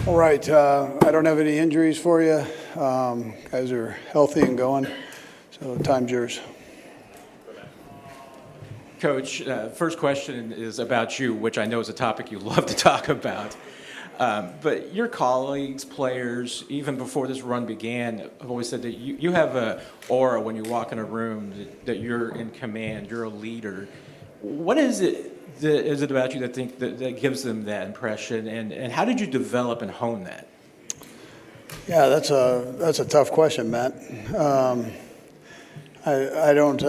All right, I don't have any injuries for you. Guys are healthy and going, so time's yours. Coach, first question is about you, which I know is a topic you love to talk about. But your colleagues, players, even before this run began, have always said that you have an aura when you walk in a room that you're in command, you're a leader. What is it about you that gives them that impression, and how did you develop and hone that? Yeah, that's a tough question, Matt. I don't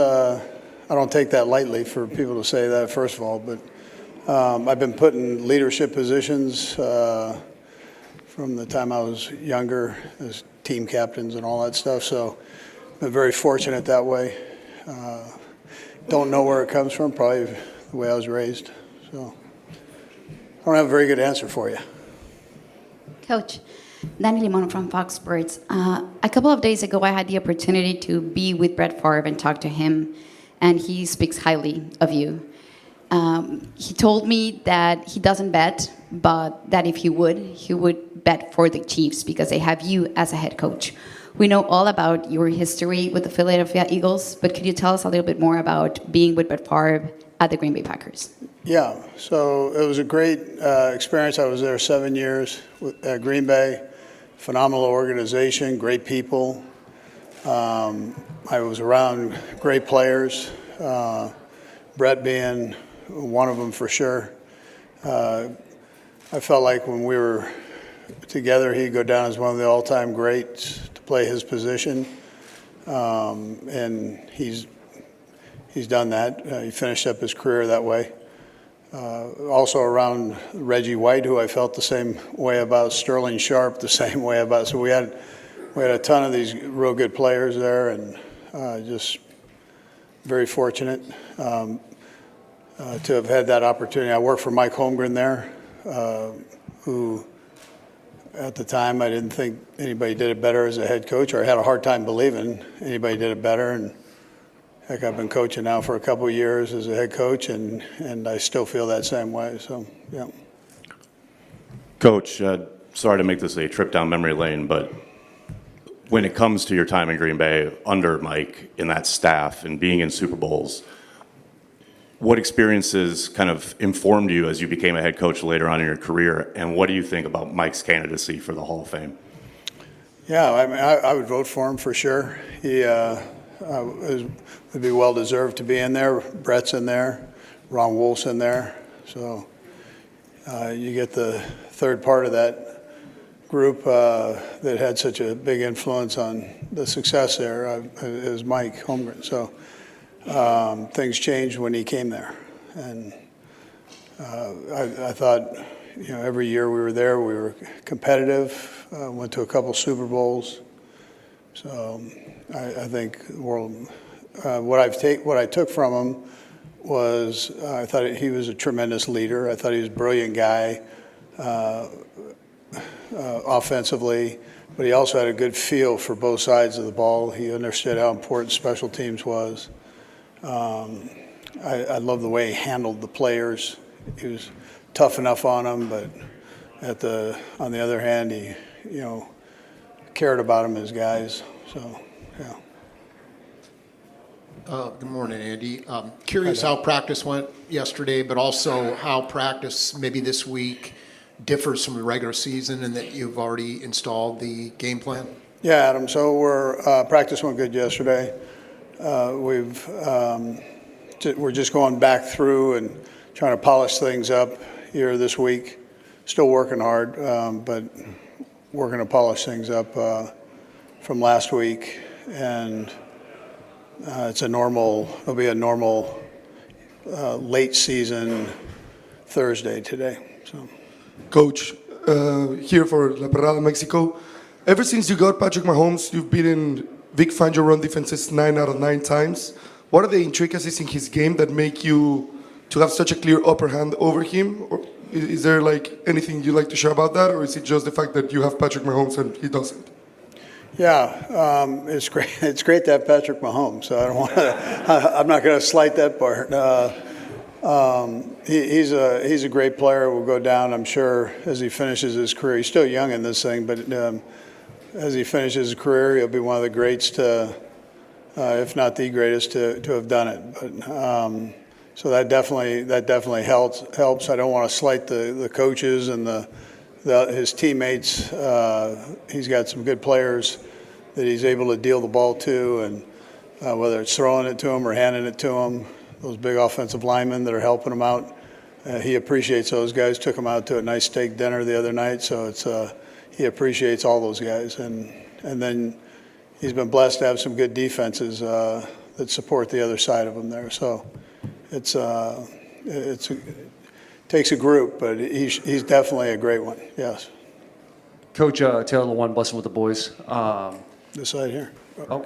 take that lightly for people to say that, first of all, but I've been put in leadership positions from the time I was younger as team captains and all that stuff, so I've been very fortunate that way. Don't know where it comes from, probably the way I was raised. So I don't have a very good answer for you. Coach, Danny Limon from Fox Sports. A couple of days ago, I had the opportunity to be with Brett Favre and talk to him, and he speaks highly of you. He told me that he doesn't bet, but that if he would bet for the Chiefs because they have you as a head coach. We know all about your history with the Philadelphia Eagles, but could you tell us a little bit more about being with Brett Favre at the Green Bay Packers? Yeah, so it was a great experience. I was there 7 years at Green Bay. Phenomenal organization, great people. I was around great players, Brett being one of them for sure. I felt like when we were together, he'd go down as one of the all-time greats to play his position, and he's done that. He finished up his career that way. Also around Reggie White, who I felt the same way about, Sterling Sharp the same way about. So we had a ton of these real good players there, and just very fortunate to have had that opportunity. I worked for Mike Holmgren there, who at the time I didn't think anybody did it better as a head coach, or I had a hard time believing anybody did it better. And heck, I've been coaching now for a couple of years as a head coach, and I still feel that same way. So, yeah. Coach, sorry to make this a trip down memory lane, but when it comes to your time in Green Bay under Mike in that staff and being in Super Bowls, what experiences kind of informed you as you became a head coach later on in your career, and what do you think about Mike's candidacy for the Hall of Fame? Yeah, I mean, I would vote for him for sure. He would be well deserved to be in there. Brett's in there, Ron Wolf's in there, so you get the third part of that group that had such a big influence on the success there is Mike Holmgren. So things changed when he came there, and I thought, every year we were there, we were competitive. Went to a couple Super Bowls. So I think what I took from him was I thought he was a tremendous leader. I thought he was a brilliant guy offensively, but he also had a good feel for both sides of the ball. He understood how important special teams was. I love the way he handled the players. He was tough enough on them, but on the other hand, he cared about them as guys. So, yeah. Good morning, Andy. Curious how practice went yesterday, but also how practice maybe this week differs from the regular season, and that you've already installed the game plan. Yeah, Adam. So practice went good yesterday. We're just going back through and trying to polish things up here this week. Still working hard, but we're going to polish things up from last week, and it'll be a normal late season Thursday today. So, Coach, here for La Perrada, Mexico. Ever since you got Patrick Mahomes, you've beaten Vic Fangio run defenses 9 out of 9 times. What are the intricacies in his game that make you to have such a clear upper hand over him? Or is there anything you'd like to share about that, or is it just the fact that you have Patrick Mahomes and he doesn't? Yeah, it's great. It's great to have Patrick Mahomes. So I'm not going to slight that part. He's a great player. Will go down, I'm sure, as he finishes his career. He's still young in this thing, but as he finishes his career, he'll be one of the greats to, if not the greatest, to have done it. But so that definitely helps. I don't want to slight the coaches and his teammates. He's got some good players that he's able to deal the ball to, and whether it's throwing it to him or handing it to him, those big offensive linemen that are helping him out. He appreciates those guys. Took him out to a nice steak dinner the other night, so he appreciates all those guys. And then he's been blessed to have some good defenses that support the other side of him there. So it takes a group, but he's definitely a great one. Yes. Coach Taylor Jawann, Bussin' with the boys. This side here. Oh,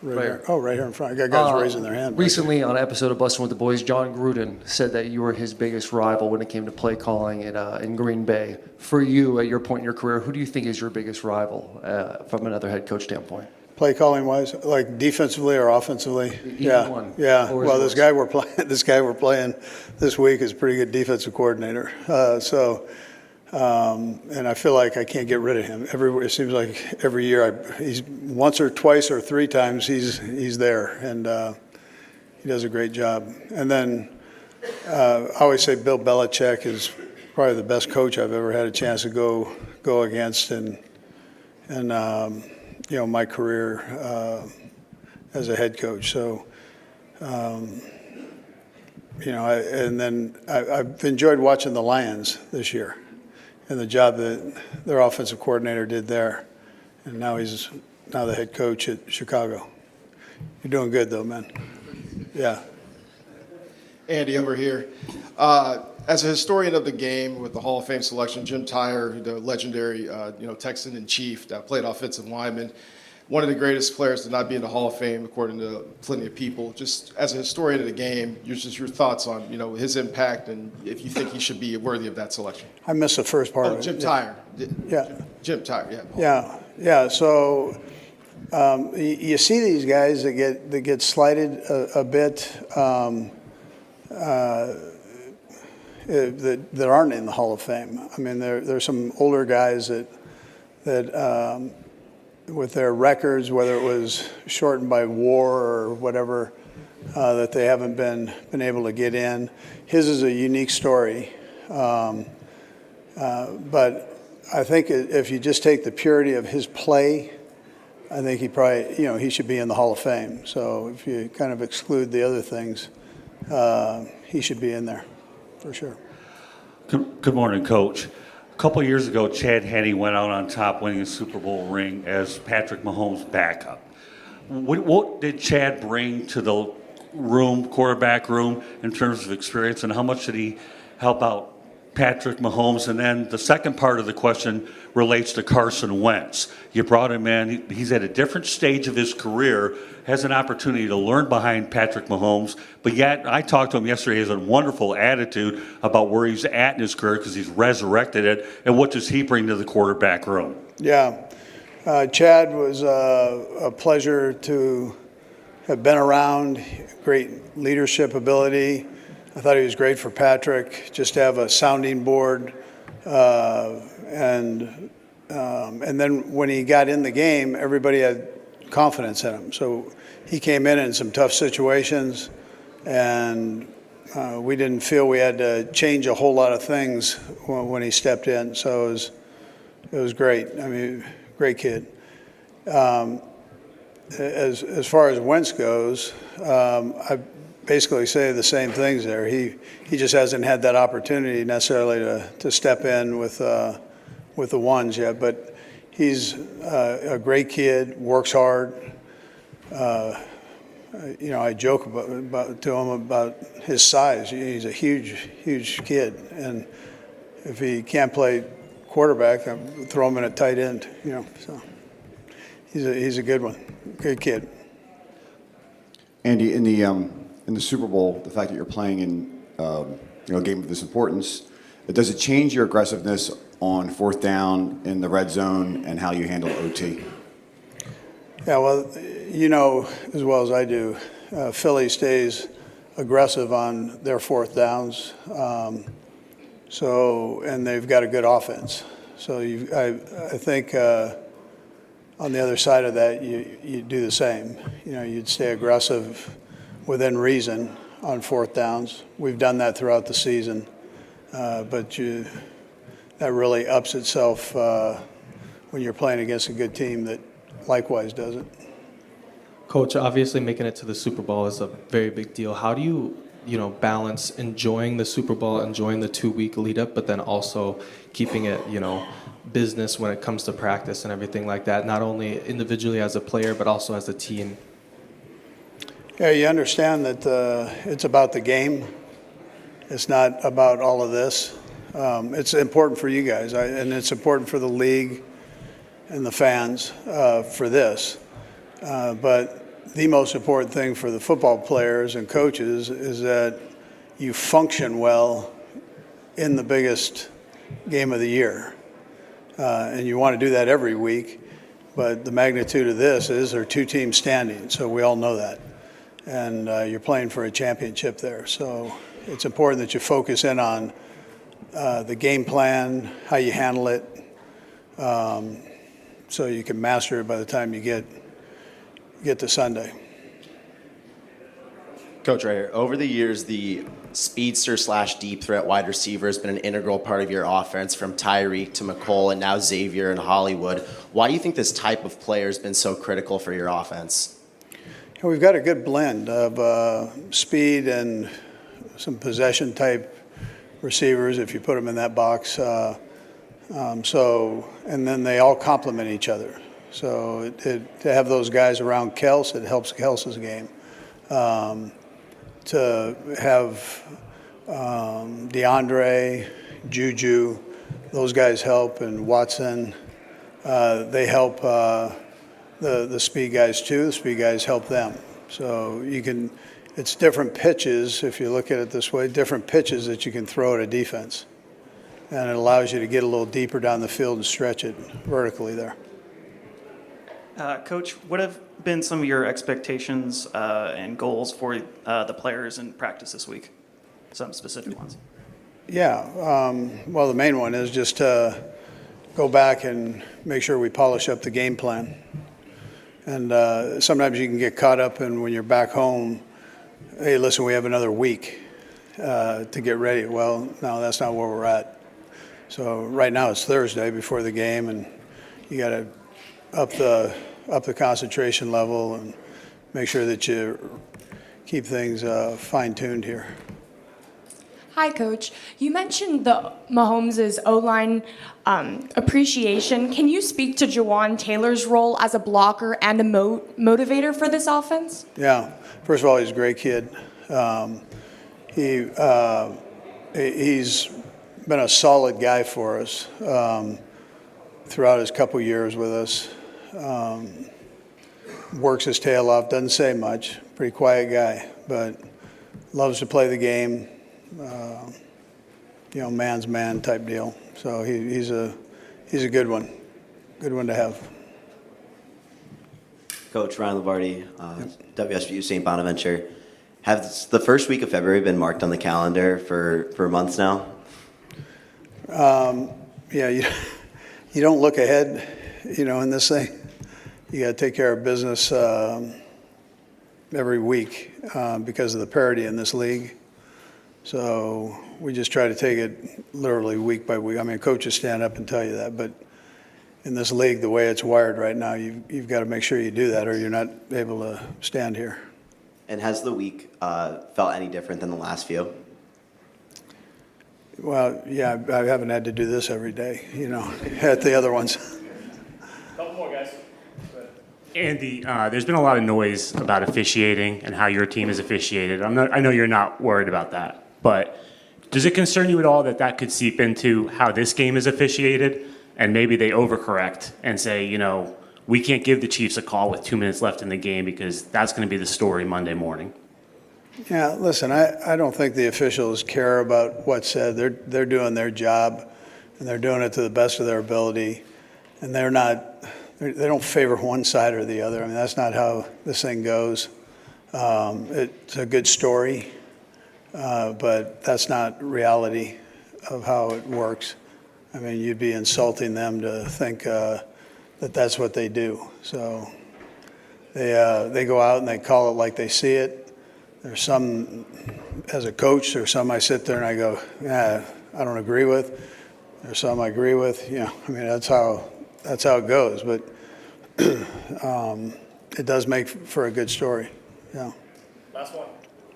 Right right here. here. Oh, right here in front. I got guys raising their hand. Recently, on an episode of Bussin' with the Boys, John Gruden said that you were his biggest rival when it came to play calling in Green Bay. For you, at your point in your career, who do you think is your biggest rival from another head coach standpoint? Play calling wise, like defensively or offensively? Either one. Yeah. Or is Well, it this guy we're playing this week is a pretty good defensive coordinator. And I feel like I can't get rid of him. It seems like every year he's once or twice or three times he's there, and he does a great job. And then I always say Bill Belichick is probably the best coach I've ever had a chance to go against, and my career as a head coach. So. I've enjoyed watching the Lions this year and the job that their offensive coordinator did there. And now he's the head coach at Chicago. You're doing good, though, man. Yeah. Andy, over here. As a historian of the game with the Hall of Fame selection, Jim Tyre, the legendary Texan in chief that played offensive lineman, one of the greatest players to not be in the Hall of Fame, according to plenty of people. Just as a historian of the game, your thoughts on his impact and if you think he should be worthy of that selection. I missed the first part of it. Jim Tyre. Yeah. Jim Tyre. Yeah. Yeah. So you see these guys that get slighted a bit that aren't in the Hall of Fame. I mean, there's some older guys that with their records, whether it was shortened by war or whatever, that they haven't been able to get in. His is a unique story, but I think if you just take the purity of his play, I think he probably, he should be in the Hall of Fame. So if you kind of exclude the other things, he should be in there for sure. Good morning, Coach. A couple of years ago, Chad Henne went out on top winning a Super Bowl ring as Patrick Mahomes' backup. What did Chad bring to the quarterback room, in terms of experience, and how much did he help out Patrick Mahomes? And then the second part of the question relates to Carson Wentz. You brought him in. He's at a different stage of his career, has an opportunity to learn behind Patrick Mahomes, but yet I talked to him yesterday. He has a wonderful attitude about where he's at in his career because he's resurrected it. And what does he bring to the quarterback room? Yeah. Chad was a pleasure to have been around, great leadership ability. I thought he was great for Patrick, just to have a sounding board. And then when he got in the game, everybody had confidence in him. So he came in some tough situations, and we didn't feel we had to change a whole lot of things when he stepped in. So it was great. I mean, great kid. As far as Wentz goes, I basically say the same things there. He just hasn't had that opportunity necessarily to step in with the ones yet, but he's a great kid, works hard. I joke to him about his size. He's a huge kid, and if he can't play quarterback, I throw him in at tight end. So he's a good one, good kid. Andy, in the Super Bowl, the fact that you're playing in a game of this importance, does it change your aggressiveness on fourth down in the red zone and how you handle OT? Yeah, well, as well as I do, Philly stays aggressive on their fourth downs. And they've got a good offense. So I think on the other side of that, you do the same. You'd stay aggressive within reason on fourth downs. We've done that throughout the season, but that really ups itself when you're playing against a good team that likewise does it. Coach, obviously making it to the Super Bowl is a very big deal. How do you balance enjoying the Super Bowl, enjoying the 2-week lead up, but then also keeping it, business when it comes to practice and everything like that, not only individually as a player, but also as a team? Yeah, you understand that it's about the game. It's not about all of this. It's important for you guys, and it's important for the league and the fans for this. But the most important thing for the football players and coaches is that you function well in the biggest game of the year. And you want to do that every week. But the magnitude of this is there are two teams standing, so we all know that. And you're playing for a championship there. So it's important that you focus in on the game plan, how you handle it, so you can master it by the time you get to Sunday. Coach, right here. Over the years, the speedster / deep threat wide receiver has been an integral part of your offense, from Tyreek to McColl and now Xavier and Hollywood. Why do you think this type of player has been so critical for your offense? We've got a good blend of speed and some possession type receivers, if you put them in that box. And then they all complement each other. So to have those guys around Kels, it helps Kels's game. To have DeAndre, Juju, those guys help, and Watson, they help the speed guys too. The speed guys help them. So it's different pitches, if you look at it this way, different pitches that you can throw at a defense. And it allows you to get a little deeper down the field and stretch it vertically there. Coach, what have been some of your expectations and goals for the players in practice this week? Some specific ones. Yeah, well, the main one is just to go back and make sure we polish up the game plan. And sometimes you can get caught up in, when you're back home, hey, listen, we have another week to get ready. Well, no, that's not where we're at. So right now it's Thursday before the game, and you got to up the concentration level and make sure that you keep things fine-tuned here. Hi, Coach. You mentioned the Mahomes' O-line appreciation. Can you speak to Jawann Taylor's role as a blocker and a motivator for this offense? Yeah. First of all, he's a great kid. He's been a solid guy for us throughout his couple years with us. Works his tail off, doesn't say much, pretty quiet guy, but loves to play the game, man's man type deal. So he's a good one to have. Coach Ryan Lavardi, WSU St. Bonaventure. Has the first week of February been marked on the calendar for months now? Yeah, you don't look ahead, in this thing. You got to take care of business every week because of the parity in this league. So we just try to take it literally week by week. I mean, coaches stand up and tell you that, but in this league, the way it's wired right now, you've got to make sure you do that, or you're not able to stand here. And has the week felt any different than the last few? Well, yeah, I haven't had to do this every day, at the other ones. Couple more, guys. Andy, there's been a lot of noise about officiating and how your team is officiated. I know you're not worried about that, but does it concern you at all that could seep into how this game is officiated, and maybe they overcorrect and say, we can't give the Chiefs a call with 2 minutes left in the game because that's going to be the story Monday morning? Yeah, listen, I don't think the officials care about what's said. They're doing their job, and they're doing it to the best of their ability, and they don't favor one side or the other. I mean, that's not how this thing goes. It's a good story. but that's not reality of how it works. I mean, you'd be insulting them to think that that's what they do. So they go out and they call it like they see it. There's some, as a coach, there's some I sit there and I go, yeah, I don't agree with. There's some I agree with. You know, I mean, that's how it goes. But it does make for a good story. Yeah. Last one.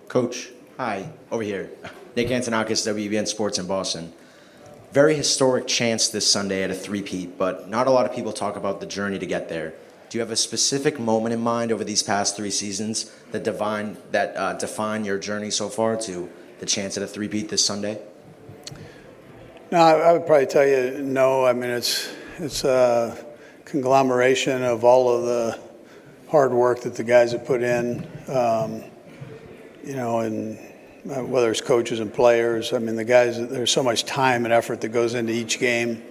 Coach, hi, over here. Nick Antonakis, WBN Sports in Boston. Very historic chance this Sunday at a three-peat, but not a lot of people talk about the journey to get there. Do you have a specific moment in mind over these past 3 seasons that define your journey so far to the chance at a three-peat this Sunday? No, I would probably tell you no. I mean, it's a conglomeration of all of the hard work that the guys have put in, you know, and whether it's coaches and players. I mean, the guys, there's so much time and effort that goes into each game.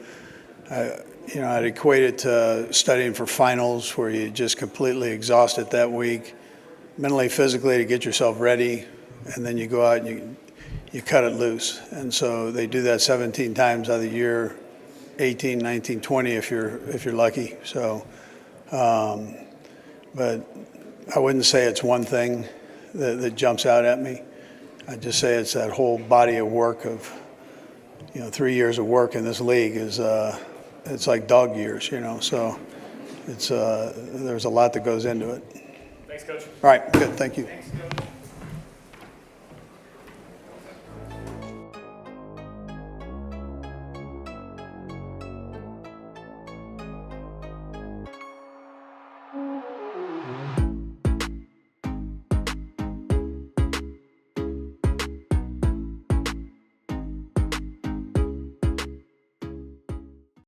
You know, I'd equate it to studying for finals where you just completely exhaust it that week, mentally, physically, to get yourself ready, and then you go out and you cut it loose. And so they do that 17 times out of the year, 18, 19, 20 if you're lucky. So, but I wouldn't say it's one thing that jumps out at me. I'd just say it's that whole body of work of, you know, 3 years of work in this league is it's like dog years, you know. So it's there's a lot that goes into it. Thanks, Coach. All right, good. Thank you. Thanks, Coach.